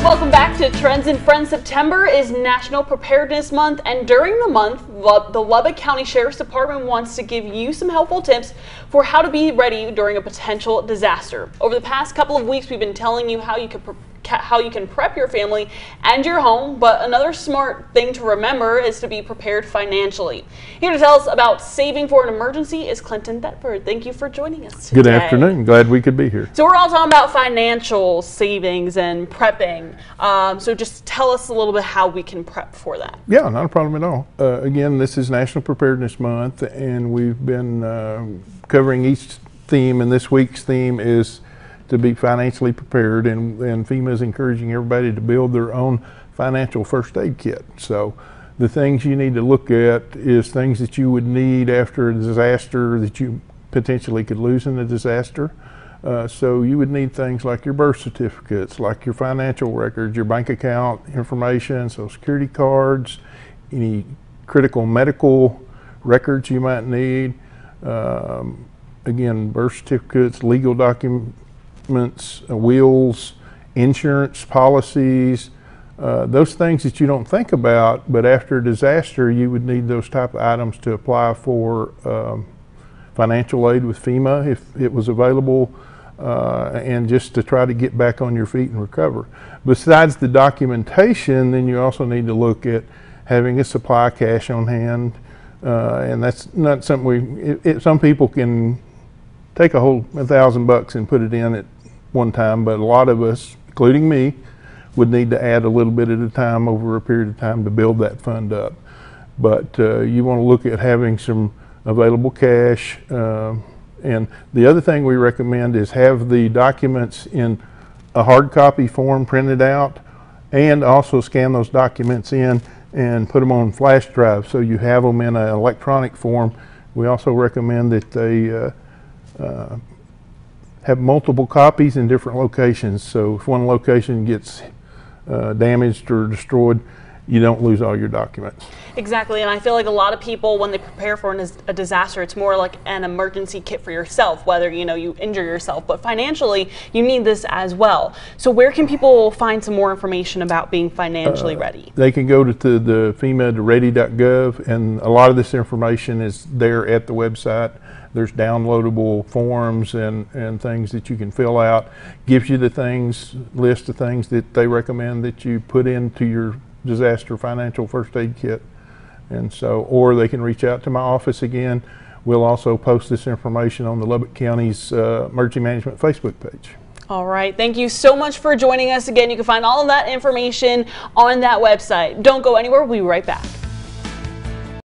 Welcome back to Trends and Friends. September is National Preparedness Month, and during the month, the Lubbock County Sheriff's Department wants to give you some helpful tips for how to be ready during a potential disaster. Over the past couple of weeks, we've been telling you how you can prep your family and your home, but another smart thing to remember is to be prepared financially. Here to tell us about saving for an emergency is Clinton Thetford. Thank you for joining us today. Good afternoon. Glad we could be here. So we're all talking about financial savings and prepping. So just tell us a little bit how we can prep for that. Yeah, not a problem at all. Again, this is National Preparedness Month, and we've been covering each theme, and this week's theme is to be financially prepared, and FEMA is encouraging everybody to build their own financial first aid kit. So the things you need to look at is things that you would need after a disaster that you potentially could lose in a disaster. So you would need things like your birth certificates, like your financial records, your bank account information, Social Security cards, any critical medical records you might need. Again, birth certificates, legal documents, wills, insurance policies, those things that you don't think about, but after a disaster you would need those type of items to apply for financial aid with FEMA if it was available, and just to try to get back on your feet and recover. Besides the documentation, then you also need to look at having a supply of cash on hand, and that's not something some people can take a whole $1,000 and put it in at one time, but a lot of us, including me, would need to add a little bit at a time over a period of time to build that fund up. But you want to look at having some available cash, and the other thing we recommend is have the documents in a hard copy form printed out, and also scan those documents in and put them on flash drive so you have them in an electronic form. We also recommend that they have multiple copies in different locations, so if one location gets damaged or destroyed, you don't lose all your documents. Exactly, and I feel like a lot of people, when they prepare for a disaster, it's more like an emergency kit for yourself, whether you injure yourself, but financially you need this as well. So where can people find some more information about being financially ready? They can go to the FEMA to ready.gov, and a lot of this information is there at the website. There's downloadable forms and things that you can fill out. Gives you the list of things that they recommend that you put into your disaster financial first aid kit. And so, or they can reach out to my office again. We'll also post this information on the Lubbock County's Emergency Management Facebook page. All right, thank you so much for joining us again. You can find all of that information on that website. Don't go anywhere, we'll be right back.